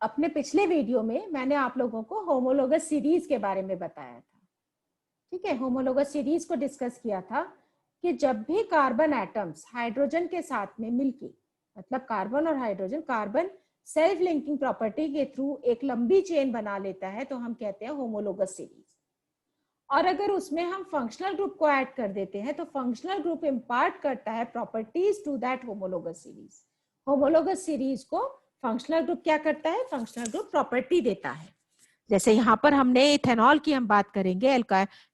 अपने पिछले वीडियो में मैंने आप लोगों को होमोलोगस सीरीज के बारे में बताया था। ठीक है, होमोलोगस सीरीज को डिस्कस किया था कि जब भी कार्बन एटम्स हाइड्रोजन के साथ में मिलके, मतलब कार्बन और hydrogen, carbon self linking property के थ्रू एक लंबी चेन बना लेता है तो हम कहते हैं होमोलोगस सीरीज। और अगर उसमें हम फंक्शनल ग्रुप को ऐड कर देते हैं तो फंक्शनल ग्रुप इम्पार्ट करता है properties to that homologous series. Homologous series को फंक्शनल ग्रुप क्या करता है? फंक्शनल ग्रुप प्रॉपर्टी देता है। जैसे यहाँ पर हमने इथेनॉल की हम बात करेंगे,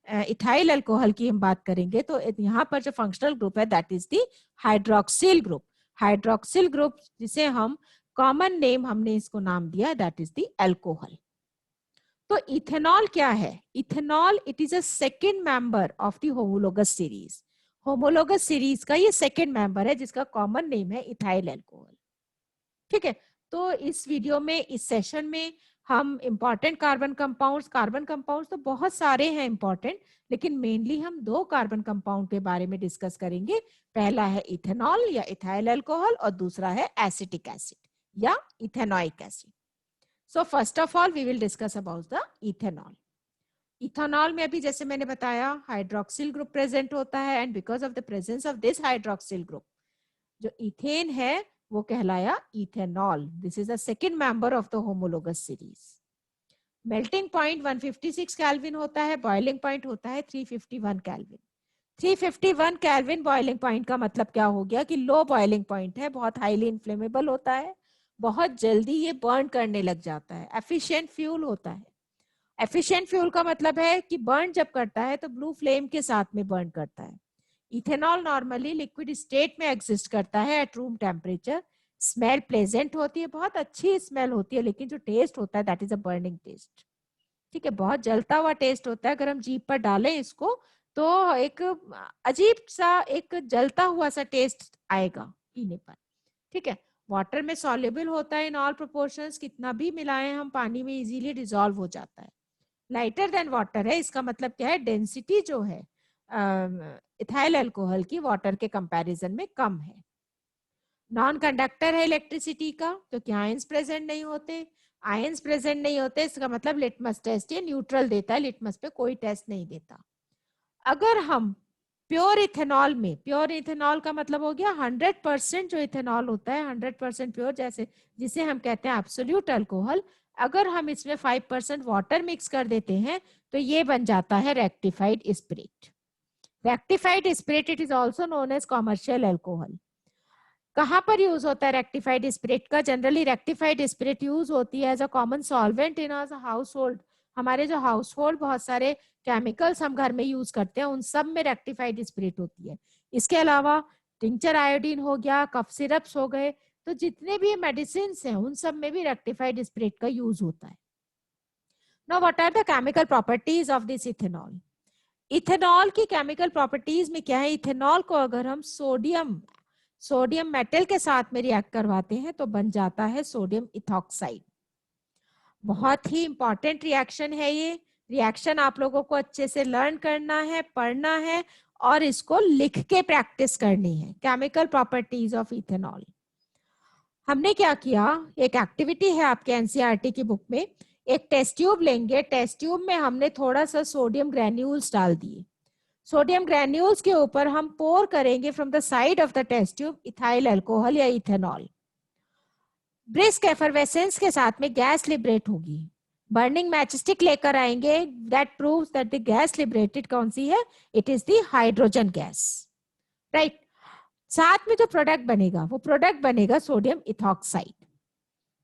इथाइल अल्कोहल की हम बात करेंगे, तो यहाँ पर जो फंक्शनल ग्रुप है that is the hydroxyl group. Hydroxyl group जिसे हम कॉमन नेम हमने इसको नाम दिया दैट इज द अल्कोहल। तो इथेनॉल क्या है? Ethanol it is a second member of the homologous series. Homologous series का ये सेकेंड मेंबर है जिसका कॉमन नेम है इथाइल अल्कोहल। ठीक है, तो इस वीडियो में, इस सेशन में हम इंपॉर्टेंट कार्बन कंपाउंड्स तो बहुत सारे हैं इंपॉर्टेंट, लेकिन मेनली हम दो कार्बन कंपाउंड के बारे में डिस्कस करेंगे। पहला है इथेनॉल या इथाइल अल्कोहल और दूसरा है एसिटिक एसिड या ethanoic acid. So first of all we will discuss about the ethanol. Ethanol में अभी जैसे मैंने बताया हाइड्रोक्सिल ग्रुप प्रेजेंट होता है and because of the presence of this hydroxyl group जो इथेन है वो कहलाया ethanol. This is the second member of the homologous series. Melting point 156 kelvin होता है, बॉइलिंग पॉइंट होता है 351 केल्विन। 351 केल्विन बॉइलिंग पॉइंट का मतलब क्या हो गया कि लो बॉइलिंग पॉइंट है, बहुत हाईली इन्फ्लेमेबल होता है, बहुत जल्दी ये बर्न करने लग जाता है, एफिशिएंट फ्यूल होता है। एफिशिएंट फ्यूल का मतलब है कि बर्न जब करता है तो ब्लू फ्लेम के साथ में बर्न करता है। इथेनॉल नॉर्मली लिक्विड स्टेट में एग्जिस्ट करता है at room temperature. Smell pleasant होती है, बहुत अच्छी स्मेल होती है, लेकिन जो टेस्ट होता है that is a burning test. ठीक है, बहुत जलता हुआ टेस्ट होता है। अगर हम जीभ पर डालें इसको तो एक अजीब सा एक जलता हुआ सा टेस्ट आएगा पीने पर। ठीक है, वाटर में सॉल्युबल होता है इन ऑल प्रोपोर्शंस, कितना भी मिलाएं हम पानी में इजीली डिसॉल्व हो जाता है। लाइटर देन वाटर है, इसका मतलब क्या है? डेंसिटी जो है इथाइल अल्कोहल की वाटर के कंपैरिजन में कम है। नॉन कंडक्टर है इलेक्ट्रिसिटी का, क्योंकि आयंस प्रेजेंट नहीं होते। आयंस प्रेजेंट नहीं होते इसका मतलब लिटमस टेस्ट ये न्यूट्रल देता है, लिटमस पे कोई टेस्ट नहीं देता। अगर हम प्योर इथेनॉल में, प्योर इथेनॉल का मतलब हो गया 100% जो इथेनॉल होता है 100% प्योर, जैसे जिसे हम कहते हैं एब्सोल्यूट अल्कोहल, अगर हम इसमें 5% वाटर मिक्स कर देते हैं तो ये बन जाता है rectified spirit. Rectified spirit it is also known as commercial alcohol. कहां पर यूज होता है रेक्टिफाइड स्पिरिट का? जनरली रेक्टिफाइड स्पिरिट यूज होती है as a common solvent in household. हमारे जो हाउस होल्ड बहुत सारे केमिकल्स हम घर में यूज करते हैं उन सब में रेक्टिफाइड स्पिरिट होती है। इसके अलावा टिंचर आयोडीन हो गया, कफ सिरप्स हो गए, तो जितने भी मेडिसिन हैं उन सब में भी रेक्टिफाइड स्पिरिट का यूज होता है। Now what are the chemical properties of this ethanol? Ethanol की केमिकल प्रॉपर्टीज में क्या है? इथेनॉल को अगर हम सोडियम मेटल के साथ में रिएक्ट करवाते हैं तो बन जाता है सोडियम इथॉक्साइड। बहुत ही इंपॉर्टेंट रिएक्शन है ये। रिएक्शन आप लोगों को अच्छे से लर्न करना है, पढ़ना है और इसको लिख के प्रैक्टिस करनी है। Chemical properties of ethanol. हमने क्या किया, एक एक्टिविटी है आपके एनसीईआरटी की बुक में, एक टेस्ट ट्यूब लेंगे, टेस्ट ट्यूब में हमने थोड़ा सा सोडियम ग्रेन्यूल्स डाल दिए। सोडियम ग्रेन्यूल्स के ऊपर हम पोर करेंगे from the side of the test tube ethyl alcohol या इथेनॉल। ब्रिस्क एफरवेसेंस के साथ में गैस लिबरेट होगी। बर्निंग मैचस्टिक लेकर आएंगे, that proves that the gas liberated कौन सी है? It is the hydrogen gas, right. साथ में जो प्रोडक्ट बनेगा वो प्रोडक्ट बनेगा सोडियम इथॉक्साइड।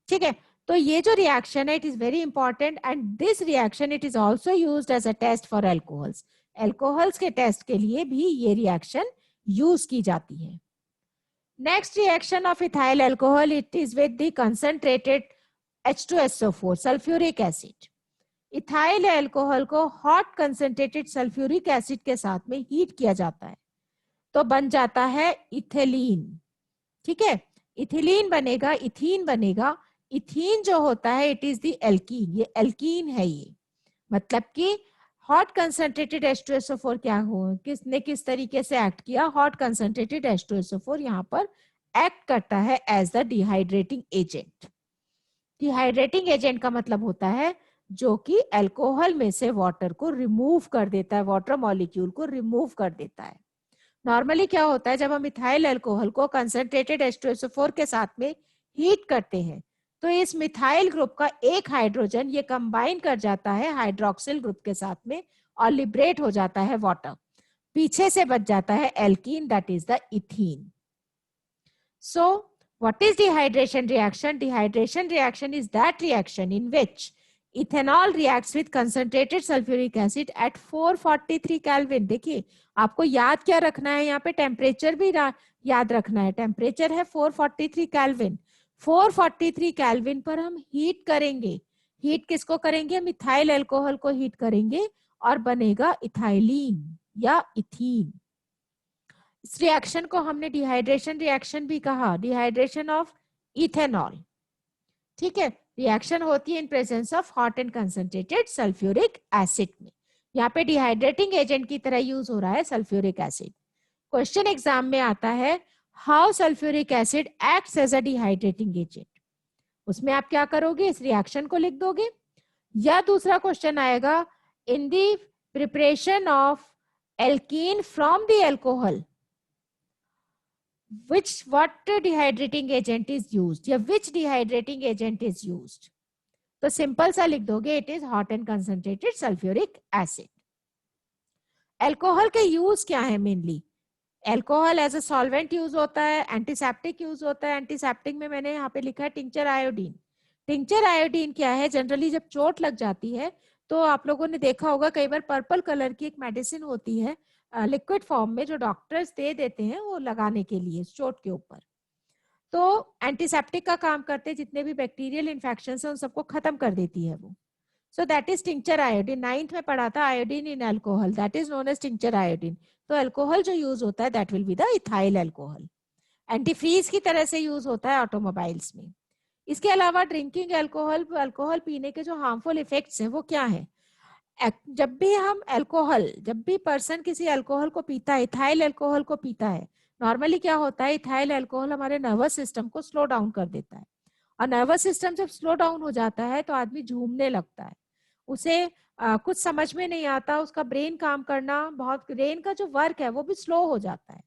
ठीक है, तो ये जो रिएक्शन है it is very important and this reaction it is also used as a test for alcohols. Alcohols के टेस्ट के लिए भी ये रिएक्शन यूज की जाती है। Next reaction of ethyl alcohol it is with the concentrated H2SO4 sulphuric acid. Ethyl alcohol को hot concentrated sulphuric acid के साथ में हीट किया जाता है तो बन जाता है इथिलीन। ठीक है, इथिलीन बनेगा, इथीन बनेगा। इथीन जो होता है इट इज द एल्कीन, ये एल्कीन है। ये मतलब कि हॉट कंसंट्रेटेड H2SO4 क्या हो, किसने किस तरीके से एक्ट किया? हॉट कंसंट्रेटेड H2SO4 यहाँ पर एक्ट करता है as the dehydrating agent. Dehydrating agent का मतलब होता है जो कि अल्कोहल में से वाटर को रिमूव कर देता है, वाटर मॉलिक्यूल को रिमूव कर देता है। नॉर्मली क्या होता है, जब हम इथाइल अल्कोहल को कंसंट्रेटेड H2SO4 के साथ में हीट करते हैं तो इस मिथाइल ग्रुप का एक हाइड्रोजन ये कंबाइन कर जाता है हाइड्रोक्सिल ग्रुप के साथ में और लिबरेट हो जाता है वाटर। पीछे से बच जाता है alkene, that is the ethene. So, what is dehydration reaction? Dehydration reaction is that reaction in which ethanol reacts with concentrated sulfuric acid at 443 Kelvin. देखिए आपको याद क्या रखना है, यहाँ पे टेम्परेचर भी याद रखना है। टेम्परेचर है 443 केल्विन। 443 केल्विन पर हम हीट करेंगे। हीट किसको करेंगे? मिथाइल अल्कोहल को हीट करेंगे और बनेगा इथाइलिन या इथीन। इस रिएक्शन को हमने डिहाइड्रेशन रिएक्शन भी कहा, डिहाइड्रेशन ऑफ इथेनॉल। ठीक है, रिएक्शन होती है इन presence of hot and concentrated sulphuric acid में। यहाँ पे डिहाइड्रेटिंग एजेंट की तरह यूज हो रहा है सल्फ्यूरिक एसिड। क्वेश्चन एग्जाम में आता है how sulphuric acid acts as a dehydrating agent. उसमें आप क्या करोगे? इस रिएक्शन को लिख दोगे। या दूसरा क्वेश्चन आएगा in the preparation of alkene from the alcohol what dehydrating agent is used या which dehydrating agent is used। तो सिंपल सा लिख दोगे it is hot and concentrated sulphuric acid. Alcohol के यूज क्या है? Mainly alcohol as a solvent use होता है, एंटीसेप्टिक यूज होता है। एंटीसेप्टिक में मैंने यहाँ पे लिखा है टिंचर आयोडीन। टिंचर आयोडीन क्या है? जनरली जब चोट लग जाती है तो आप लोगों ने देखा होगा कई बार पर्पल कलर की एक मेडिसिन होती है लिक्विड फॉर्म में जो डॉक्टर्स दे देते हैं वो लगाने के लिए चोट के ऊपर। तो एंटीसेप्टिक का काम करते हैं, जितने भी बैक्टीरियल इन्फेक्शन है उन सबको खत्म कर देती है वो। So that is tincture iodine. 9th में पढ़ा था iodine in alcohol, that is known as tincture iodine. तो अल्कोहल जो यूज होता है that will be the ethyl alcohol. Antifreeze की तरह से यूज होता है ऑटोमोबाइल्स में। इसके अलावा ड्रिंकिंग अल्कोहल, अल्कोहल पीने के जो हार्मफुल इफेक्ट्स हैं वो क्या है? जब भी हम अल्कोहल, जब भी पर्सन किसी अल्कोहल को पीता है, इथाइल अल्कोहल को पीता है, नॉर्मली क्या होता है इथाइल अल्कोहल हमारे नर्वस सिस्टम को स्लो डाउन कर देता है। और नर्वस सिस्टम जब स्लो डाउन हो जाता है तो आदमी झूमने लगता है, उसे कुछ समझ में नहीं आता, उसका ब्रेन काम करना, बहुत ब्रेन का जो वर्क है वो भी स्लो हो जाता है।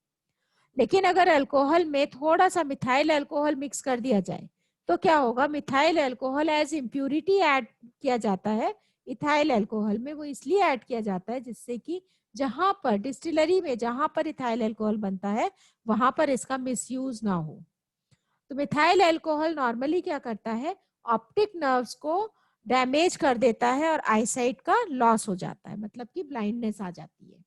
लेकिन अगर अल्कोहल में थोड़ा सा मिथाइल अल्कोहल मिक्स कर दिया जाए तो क्या होगा? Methyl alcohol as impurity add किया जाता है इथाइल अल्कोहल में। वो इसलिए ऐड किया जाता है जिससे कि जहां पर डिस्टिलरी में जहां पर इथाइल अल्कोहल बनता है वहां पर इसका मिसयूज ना हो। तो मिथाइल अल्कोहल नॉर्मली क्या करता है? ऑप्टिक नर्व्स को डैमेज कर देता है और आईसाइट का लॉस हो जाता है, मतलब कि ब्लाइंडनेस आ जाती है।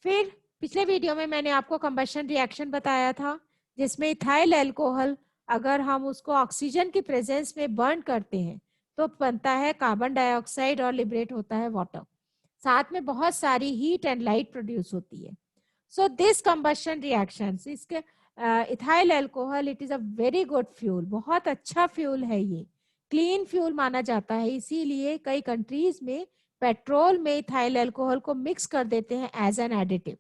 फिर पिछले वीडियो में मैंने आपको कंबशन रिएक्शन बताया था जिसमें इथाइल अल्कोहल अगर हम उसको ऑक्सीजन की प्रेजेंस में बर्न करते हैं तो बनता है कार्बन डाइऑक्साइड और लिबरेट होता है वाटर। साथ में बहुत सारी हीट एंड लाइट प्रोड्यूस होती है। सो दिस कंबशन रिएक्शंस, इसके ethyl alcohol it is a very good fuel, बहुत अच्छा फ्यूल है ये, क्लीन फ्यूल माना जाता है। इसीलिए कई कंट्रीज में पेट्रोल में इथाइल अल्कोहल को मिक्स कर देते हैं एज एन एडिटिव।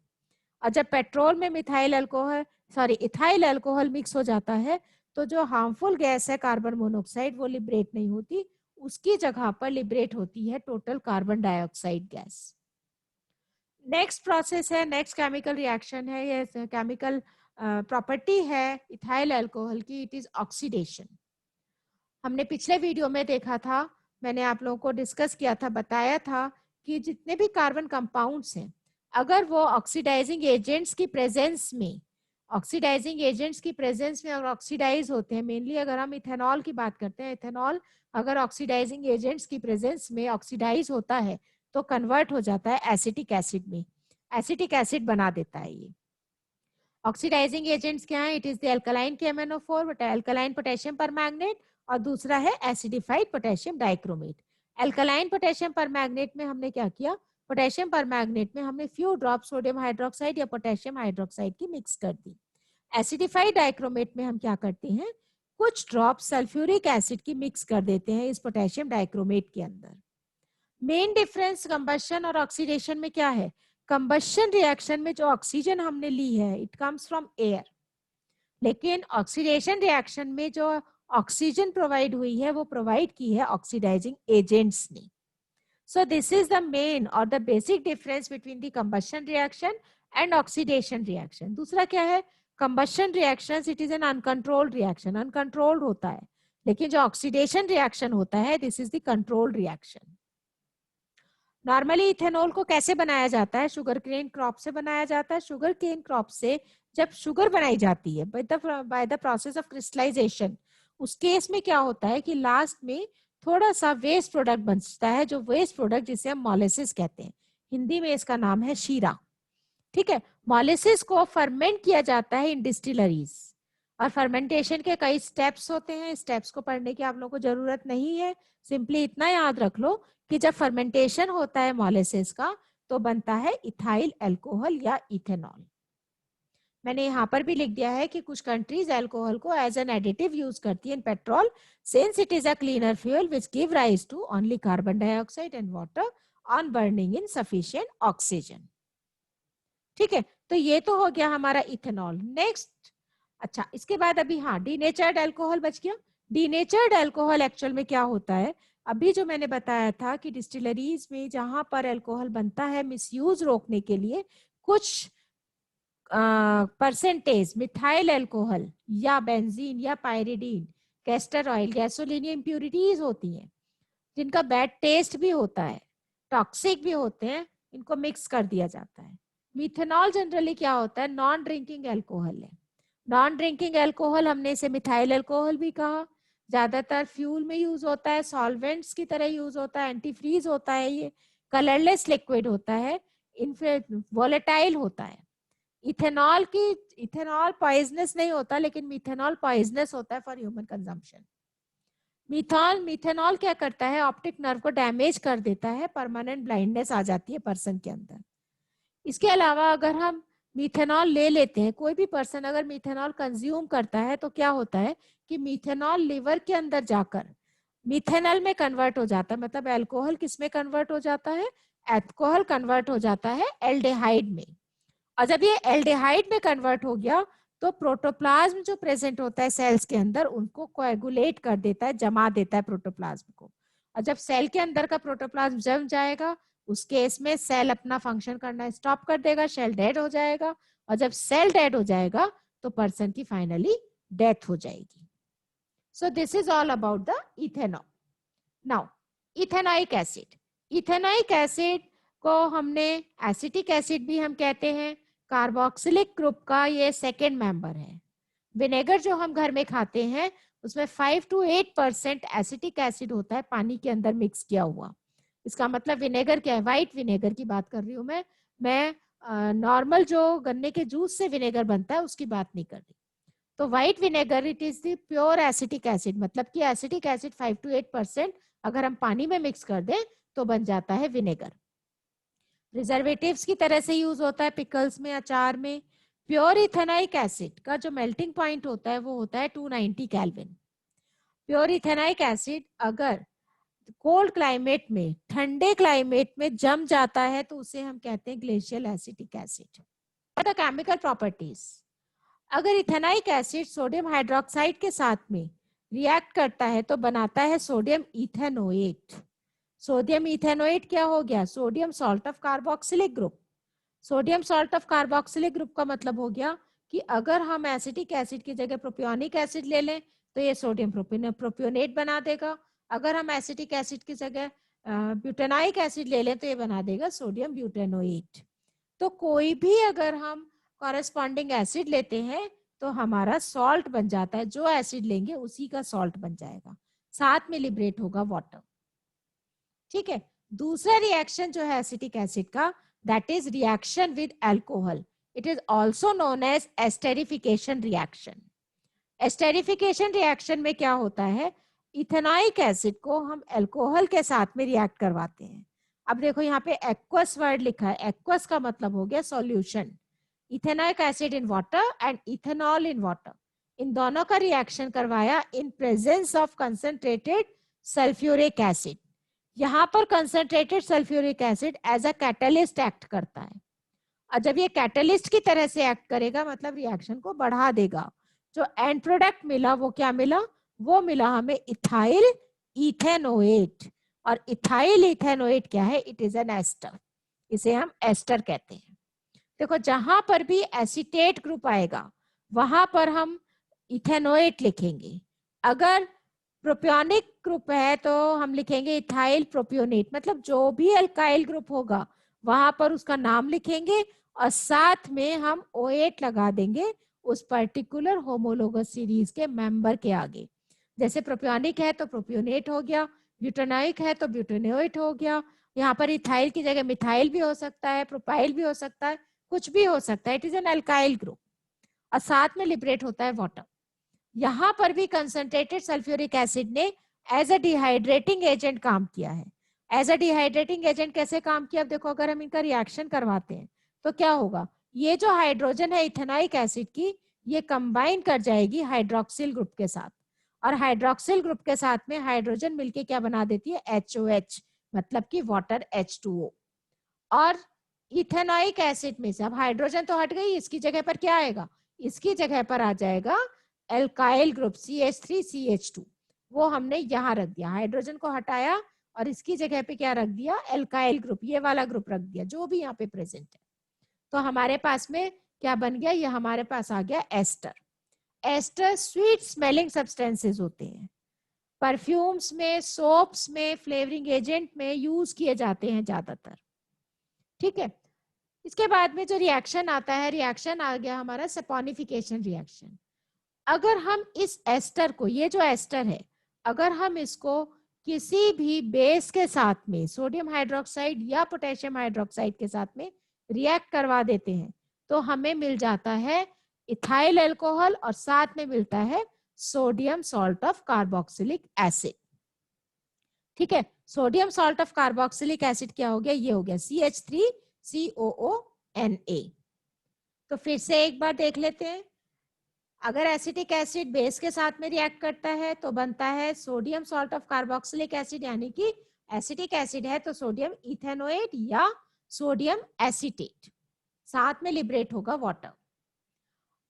और जब पेट्रोल में methyl alcohol ethyl alcohol mix हो जाता है तो जो हार्मफुल गैस है कार्बन मोनोऑक्साइड वो लिबरेट नहीं होती, उसकी जगह पर लिबरेट होती है total carbon dioxide gas. Next process है, नेक्स्ट केमिकल रिएक्शन है, ये केमिकल प्रॉपर्टी है इथाइल अल्कोहल की, इट इज ऑक्सीडेशन। हमने पिछले वीडियो में देखा था, मैंने आप लोगों को डिस्कस किया था, बताया था कि जितने भी कार्बन कंपाउंड्स हैं अगर वो ऑक्सीडाइजिंग एजेंट्स की प्रेजेंस में, ऑक्सीडाइजिंग एजेंट्स की प्रेजेंस में अगर ऑक्सीडाइज होते हैं, मेनली अगर हम इथेनॉल की बात करते हैं, इथेनॉल अगर ऑक्सीडाइजिंग एजेंट्स की प्रेजेंस में ऑक्सीडाइज होता है तो कन्वर्ट हो जाता है एसिटिक एसिड में, एसिटिक एसिड बना देता है ये। ऑक्सीडाइजिंग एजेंट्स क्या है? It is the alkaline KMnO4, alkaline potassium permanganate, और दूसरा है acidified potassium dichromate. Alkaline potassium permanganate में हमने क्या किया? पोटेशियम परमैंगनेट में हमने फ्यू ड्रॉप सोडियम हाइड्रोक्साइड या पोटेशियम हाइड्रोक्साइड की मिक्स कर दी। एसिडिफाइड डाइक्रोमेट में हम क्या करते हैं? कुछ ड्रॉप सल्फ्यूरिक एसिड की मिक्स कर देते हैं इस पोटेशियम डाइक्रोमेट के अंदर। मेन डिफरेंस कंबशन और ऑक्सीडेशन में क्या है? कंबशन रिएक्शन में जो ऑक्सीजन हमने ली है इट कम्स फ्रॉम एयर, लेकिन ऑक्सीडेशन रिएक्शन में जो ऑक्सीजन प्रोवाइड हुई है वो प्रोवाइड की है ऑक्सीडाइजिंग एजेंट्स ने. So this is the main or the basic difference between the combustion reaction and oxidation reaction. दूसरा क्या है? Combustion reactions it is an uncontrolled reaction. Uncontrolled होता है. लेकिन जो oxidation reaction होता है this is the controlled reaction. Normally ethanol को कैसे बनाया जाता है? शुगर केन क्रॉप से बनाया जाता है. शुगर केन क्रॉप से जब शुगर बनाई जाती है by the process of crystallisation, उस केस में क्या होता है कि लास्ट में थोड़ा सा वेस्ट प्रोडक्ट बचता है, जो वेस्ट प्रोडक्ट जिसे हम मोलेसिस कहते हैं. हिंदी में इसका नाम है शीरा. ठीक है. मोलेसिस को फर्मेंट किया जाता है इन डिस्टिलरीज, और फर्मेंटेशन के कई स्टेप्स होते हैं. स्टेप्स को पढ़ने की आप लोगों को जरूरत नहीं है. सिंपली इतना याद रख लो कि जब फर्मेंटेशन होता है मोलेसिस का तो बनता है इथाइल अल्कोहल या इथेनॉल. मैंने यहाँ पर भी लिख दिया है कि कुछ कंट्रीज अल्कोहल को एज एन एडिटिव यूज करती है in petrol, since it is a cleaner fuel which give rise to only carbon dioxide and water on burning in sufficient oxygen. ठीक है. तो ये तो हो गया हमारा इथेनॉल. नेक्स्ट, अच्छा इसके बाद अभी हाँ डीनेचर्ड अल्कोहल बच गया. डीनेचर्ड अल्कोहल एक्चुअल में क्या होता है? अभी जो मैंने बताया था कि डिस्टिलरीज में जहां पर अल्कोहल बनता है मिसयूज रोकने के लिए कुछ परसेंटेज मिथाइल अल्कोहल या बेंजीन या pyridine, castor oil, gasoline impurities होती हैं जिनका बैड टेस्ट भी होता है, टॉक्सिक भी होते हैं, इनको मिक्स कर दिया जाता है. मिथेनॉल जनरली क्या होता है? नॉन ड्रिंकिंग अल्कोहल है. नॉन ड्रिंकिंग अल्कोहल हमने इसे मिथाइल अल्कोहल भी कहा. ज्यादातर फ्यूल में यूज होता है, सॉल्वेंट्स की तरह यूज होता है, एंटीफ्रीज होता है, ये कलरलेस लिक्विड होता है, वोलेटाइल होता है. इथेनॉल पॉइजनस नहीं होता, लेकिन मिथेनॉल पॉइजनस होता है फॉर ह्यूमन कंजम्पशन. मिथेनॉल क्या करता है? ऑप्टिक नर्व को डैमेज कर देता है, परमानेंट ब्लाइंडनेस आ जाती है पर्सन के अंदर. इसके अलावा अगर हम मिथेनॉल ले लेते हैं, कोई भी पर्सन अगर मिथेनॉल कंज्यूम करता है तो क्या होता है कि मिथेनॉल लिवर के अंदर जाकर मिथेनॉल में कन्वर्ट हो जाता है. मतलब अल्कोहल किस में कन्वर्ट हो जाता है? अल्कोहल कन्वर्ट हो जाता है एल्डिहाइड में. और जब ये एल्डिहाइड में कन्वर्ट हो गया तो प्रोटोप्लाज्म जो प्रेजेंट होता है सेल्स के अंदर उनको कोएगुलेट कर देता है, जमा देता है प्रोटोप्लाज्म को. और जब सेल के अंदर का प्रोटोप्लाज्म जम जाएगा उस केस में सेल अपना फंक्शन करना स्टॉप कर देगा, सेल डेड हो जाएगा. और जब सेल डेड हो जाएगा तो पर्सन की फाइनली डेथ हो जाएगी. So this is all about the ethanol. Now ethanoic acid. Ethanoic acid को हमने एसिटिक एसिड भी हम कहते हैं. कार्बोक्सिलिक ग्रुप का ये सेकेंड मेंबर है. विनेगर जो हम घर में खाते हैं उसमें 5 to 8% एसिटिक एसिड होता है पानी के अंदर मिक्स किया हुआ. इसका मतलब विनेगर क्या है? व्हाइट विनेगर की बात कर रही हूँ मैं नॉर्मल जो गन्ने के जूस से विनेगर बनता है उसकी बात नहीं कर रही. तो white vinegar it is the pure acetic acid. मतलब कि एसिटिक एसिड 5 to 8% अगर हम पानी में मिक्स कर दें तो बन जाता है विनेगर. प्रिजर्वेटिव्स की तरह से यूज होता है पिकल्स में, अचार में. प्योर इथेनोइक एसिड का जो मेल्टिंग पॉइंट होता है वो होता है 290 केल्विन. प्योर इथेनोइक एसिड अगर कोल्ड क्लाइमेट में, ठंडे क्लाइमेट में जम जाता है तो उसे हम कहते हैं glacial acetic acid. The chemical properties. अगर इथेनोइक एसिड सोडियम हाइड्रोक्साइड के साथ में रिएक्ट करता है तो बनाता है सोडियम इथेनोएट. सोडियम इथेनोएट क्या हो गया? Sodium salt of carboxylic group. Sodium salt of carboxylic group का मतलब हो गया कि अगर हम एसिटिक एसिड की जगह प्रोपियोनिक एसिड ले लें तो ये सोडियम प्रोपियोनेट बना देगा. अगर हम एसिटिक एसिड की जगह ब्यूटेनोइक एसिड ले लें तो ये बना देगा सोडियम ब्यूटेनोएट. तो कोई भी अगर हम कॉरेस्पॉन्डिंग एसिड लेते हैं तो हमारा सॉल्ट बन जाता है. जो एसिड लेंगे उसी का सॉल्ट बन जाएगा, साथ में लिबरेट होगा वाटर. ठीक है. दूसरा रिएक्शन जो है एसिटिक एसिड का, that is reaction with alcohol. It is also known as esterification reaction. Esterification reaction में क्या होता है? इथेनोइक एसिड को हम अल्कोहल के साथ में रिएक्ट करवाते हैं. अब देखो यहाँ पे एक्वस वर्ड लिखा है. एक्वस का मतलब हो गया solution. Ethanoic acid in water and ethanol in water, इन दोनों का रिएक्शन करवाया in presence of concentrated sulphuric acid. यहाँ पर concentrated sulphuric acid as a catalyst act करता है. और जब ये कैटलिस्ट की तरह से एक्ट करेगा मतलब रिएक्शन को बढ़ा देगा. जो एंड प्रोडक्ट मिला वो क्या मिला? वो मिला हमें इथाइल इथेनोएट। और इथाइल इथेनोएट क्या है? इट इज एन एस्टर, इसे हम एस्टर कहते हैं। देखो जहां पर भी एसीटेट ग्रुप आएगा वहां पर हम इथेनोएट लिखेंगे। अगर प्रोपियोनिक ग्रुप है तो हम लिखेंगे इथाइल प्रोपियोनेट। मतलब जो भी अल्काइल ग्रुप होगा वहां पर उसका नाम लिखेंगे और साथ में हम O8 लगा देंगे उस पर्टिकुलर होमोलोगस सीरीज के मेंबर के आगे। जैसे प्रोपियोनिक है तो प्रोपियोनेट हो गया, ब्यूटेनोइक है तो ब्यूटेनोइट हो गया। यहाँ पर इथाइल की जगह मिथाइल भी हो सकता है, प्रोपाइल भी हो सकता है, कुछ भी हो सकता है। It is an alkyl group और साथ में लिबरेट होता है वाटर। यहां पर भी कंसंट्रेटेड सल्फ्यूरिक एसिड ने एज अ डिहाइड्रेटिंग एजेंट काम किया है। एज अ डिहाइड्रेटिंग एजेंट कैसे काम किया? अब देखो अगर हम इनका रिएक्शन करवाते हैं तो क्या होगा? ये जो हाइड्रोजन है इथेनॉइक एसिड की, ये कंबाइन कर जाएगी हाइड्रोक्सिल ग्रुप के साथ, और हाइड्रोक्सिल ग्रुप के साथ में हाइड्रोजन मिलके क्या बना देती है? HOH, मतलब कि वाटर H2O। और इथेनॉइक एसिड में से अब हाइड्रोजन तो हट गई, इसकी जगह पर क्या आएगा? इसकी जगह पर आ जाएगा एल्काइल ग्रुप CH3CH2। वो हमने यहाँ रख दिया, हाइड्रोजन को हटाया और इसकी जगह पे क्या रख दिया? एल्काइल ग्रुप, ये वाला ग्रुप रख दिया जो भी यहाँ पे प्रेजेंट है। तो हमारे पास में क्या बन गया? ये हमारे पास आ गया ester. Ester sweet smelling substances होते हैं, परफ्यूम्स में, सोप्स में, फ्लेवरिंग एजेंट में यूज किए जाते हैं ज्यादातर। ठीक है, इसके बाद में जो रिएक्शन आता है, रिएक्शन आ गया हमारा सपोनिफिकेशन रिएक्शन। अगर हम इस एस्टर को, ये जो एस्टर है, अगर हम इसको किसी भी बेस के साथ में, सोडियम हाइड्रोक्साइड या पोटेशियम हाइड्रोक्साइड के साथ में रिएक्ट करवा देते हैं तो हमें मिल जाता है इथाइल अल्कोहल और साथ में मिलता है sodium salt of carboxylic acid. ठीक है, sodium salt of carboxylic acid क्या हो गया? ये हो गया CH3COONA। तो फिर से एक बार देख लेते हैं। अगर एसिटिक एसिड बेस के साथ में रिएक्ट करता है तो बनता है sodium salt of carboxylic acid, यानी कि एसिटिक एसिड है तो सोडियम इथेनोएट या सोडियम एसीटेट, साथ में लिबरेट होगा वाटर।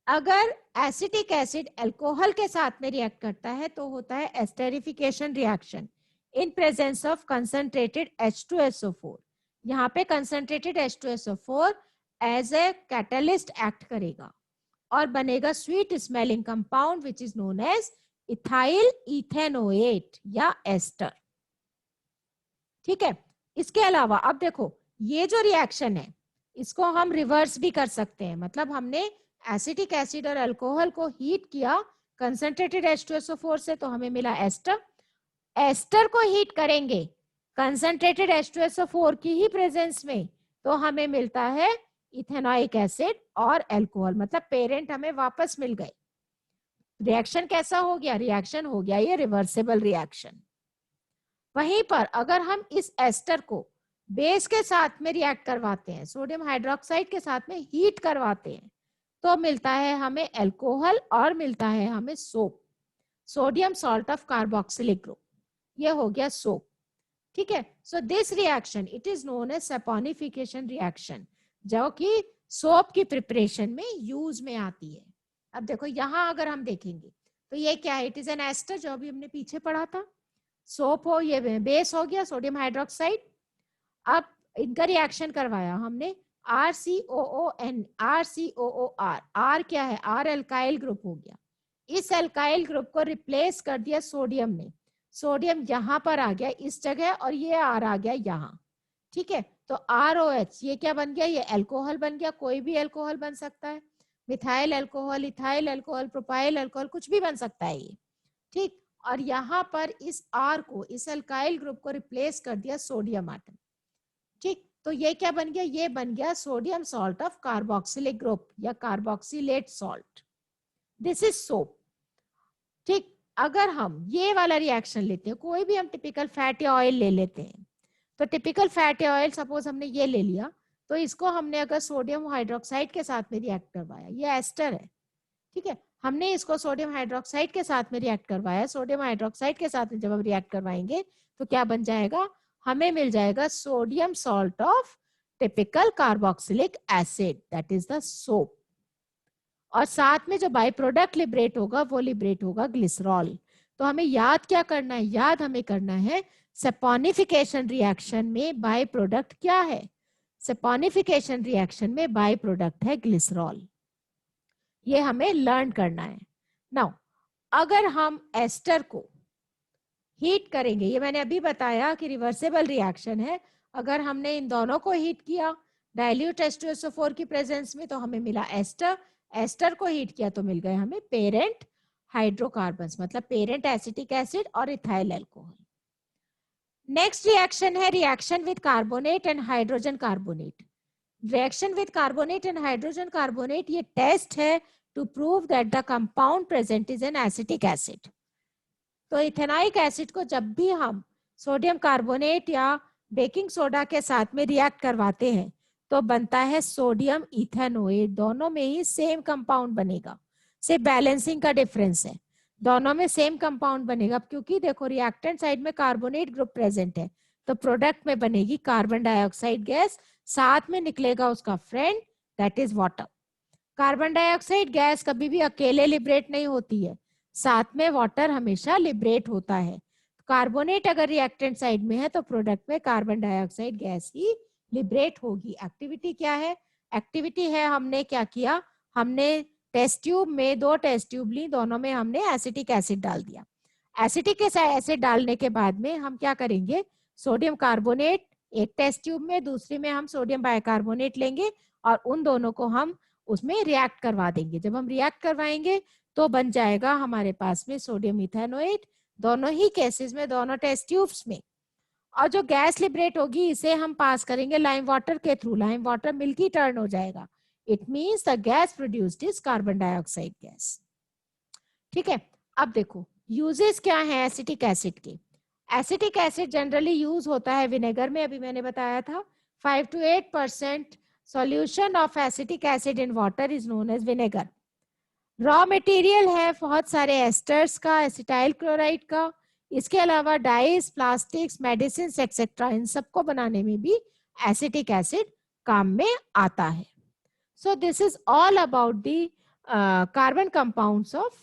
अगर एसिटिक एसिड अल्कोहल के साथ में रिएक्ट करता है तो होता है esterification reaction in presence of concentrated H2SO4। यहाँ पे concentrated H2SO4 as a catalyst act करेगा और बनेगा sweet smelling compound which is known as ethyl ethanoate या एस्टर। ठीक है, इसके अलावा अब देखो ये जो रिएक्शन है इसको हम रिवर्स भी कर सकते हैं। मतलब हमने एसिटिक एसिड और अल्कोहल को हीट किया कंसंट्रेटेड H2SO4 से तो हमें मिला एस्टर। एस्टर को हीट करेंगे कंसंट्रेटेड H2SO4 की ही प्रेजेंस में तो हमें मिलता है इथेनॉइक एसिड और अल्कोहल, मतलब पेरेंट हमें वापस मिल गए। रिएक्शन कैसा हो गया? रिएक्शन हो गया ये रिवर्सिबल रिएक्शन। वहीं पर अगर हम इस एस्टर को बेस के साथ में रिएक्ट करवाते हैं, सोडियम हाइड्रोक्साइड के साथ में हीट करवाते हैं तो मिलता है हमें अल्कोहल और मिलता है हमें soap, sodium salt of carboxylic group. ये हो गया सोप। ठीक है, so this reaction it is known as saponification reaction, जो कि सोप की प्रिपरेशन में यूज में आती है। अब देखो यहां अगर हम देखेंगे तो ये क्या है? इट इज एन एस्टर, जो अभी हमने पीछे पढ़ा था। सोप हो, ये बेस हो गया सोडियम हाइड्रोक्साइड। अब इनका रिएक्शन करवाया हमने RCOON, RCOOR। R क्या है? R अल्काइल ग्रुप हो गया। इस अल्काइल ग्रुप को रिप्लेस कर दिया सोडियम ने, सोडियम यहां पर आ गया इस जगह और ये R आ गया यहां। ठीक है, तो ROH ये क्या बन गया? ये अल्कोहल बन गया। कोई भी अल्कोहल बन सकता है, methyl alcohol, ethyl alcohol, propyl alcohol, कुछ भी बन सकता है ये। ठीक, और यहाँ पर इस R को, इस अल्काइल ग्रुप को रिप्लेस कर दिया सोडियम आटम। ठीक, तो ये क्या बन गया? ये बन गया sodium salt of carboxylic group या carboxylate salt. This is soap. ठीक, अगर हम ये वाला रिएक्शन लेते हैं, कोई भी हम टिपिकल फैट या ऑयल ले लेते हैं, तो टिपिकल फैट या ऑयल सपोज हमने ये ले लिया, तो इसको हमने अगर सोडियम हाइड्रोक्साइड के साथ में रिएक्ट करवाया, ये एस्टर है। ठीक है, हमने इसको सोडियम हाइड्रोक्साइड के साथ में रिएक्ट करवाया। सोडियम हाइड्रोक्साइड के साथ में जब हम रिएक्ट करवाएंगे तो क्या बन जाएगा? हमें मिल जाएगा sodium salt of typical carboxylic acid, that is the soap. और साथ में जो बाई प्रोडक्ट लिबरेट होगा वो लिबरेट होगा ग्लिसरॉल। तो हमें याद क्या करना है, याद हमें करना है सैपोनिफिकेशन रिएक्शन में बाय प्रोडक्ट क्या है। सैपोनिफिकेशन रिएक्शन में बाय प्रोडक्ट है ग्लिसरॉल, ये हमें लर्न करना है। नाउ अगर हम एस्टर को हीट करेंगे, ये मैंने अभी बताया कि रिवर्सिबल रिएक्शन है, अगर हमने इन दोनों को हीट किया डाइल्यूट H2SO4 की प्रेजेंस में तो हमें मिला एस्टर, एस्टर को हीट किया तो मिल गए हमें पेरेंट हाइड्रोकार्बन्स, मतलब पेरेंट एसिटिक एसिड और इथाइल अल्कोहल। नेक्स्ट रिएक्शन है reaction with carbonate and hydrogen carbonate. Reaction with carbonate and hydrogen carbonate ये टेस्ट है to prove that the compound present is an acetic acid. तो ethanoic acid को जब भी हम sodium carbonate या baking soda के साथ में रिएक्ट करवाते हैं तो बनता है सोडियम इथेनोएट, दोनों में ही सेम कंपाउंड बनेगा, सिर्फ बैलेंसिंग का डिफरेंस है, दोनों में सेम कंपाउंड बनेगा। क्योंकि देखो रिएक्टेंट साइड में कार्बोनेट ग्रुप प्रेजेंट है तो प्रोडक्ट में बनेगी कार्बन डाइऑक्साइड गैस, साथ में निकलेगा उसका friend that is water. Carbon dioxide gas कभी भी अकेले लिबरेट नहीं होती है, साथ में वाटर हमेशा लिबरेट होता है। कार्बोनेट अगर रिएक्टेंट साइड में है तो प्रोडक्ट में कार्बन डाइऑक्साइड गैस ही लिबरेट होगी। एक्टिविटी क्या है, एक्टिविटी है हमने क्या किया, हमने टेस्ट ट्यूब में 2 टेस्ट ट्यूब ली, दोनों में हमने एसिटिक एसिड डाल दिया। एसिटिक एसिड डालने के बाद में हम क्या करेंगे, सोडियम कार्बोनेट एक टेस्ट ट्यूब में, दूसरी में हम सोडियम बाइकार्बोनेट लेंगे और उन दोनों को हम उसमें रिएक्ट करवा देंगे। जब हम रिएक्ट करवाएंगे तो बन जाएगा हमारे पास में सोडियम इथेनोएट, दोनों ही केसेस में, दोनों टेस्ट ट्यूब्स में। और जो गैस लिबरेट होगी इसे हम पास करेंगे लाइम वाटर के through, lime water milky turn हो जाएगा, it means the gas produced is carbon dioxide gas. ठीक है, अब देखो यूजेस क्या है एसिटिक एसिड के। एसिटिक एसिड जनरली यूज होता है विनेगर में, अभी मैंने बताया था 5 to 8% solution of acetic acid in water is known as vinegar. Raw material है बहुत सारे एस्टर्स का, एसिटाइल क्लोराइड का, इसके अलावा डाइस, प्लास्टिक्स, मेडिसिन एक्सेट्रा, इन सबको बनाने में भी एसिटिक एसिड काम में आता है। So this is all about the carbon compounds of,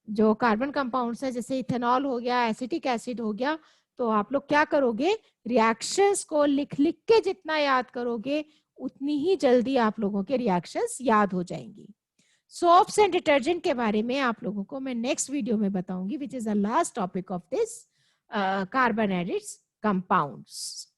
जो कार्बन कंपाउंड्स है जैसे इथेनॉल हो गया, एसिटिक एसिड हो गया। तो आप लोग क्या करोगे, रिएक्शंस को लिख लिख के जितना याद करोगे उतनी ही जल्दी आप लोगों के रिएक्शंस याद हो जाएंगी। सोप्स एंड डिटर्जेंट के बारे में आप लोगों को मैं नेक्स्ट वीडियो में बताऊंगी, which is the last topic of this carbon and its compounds.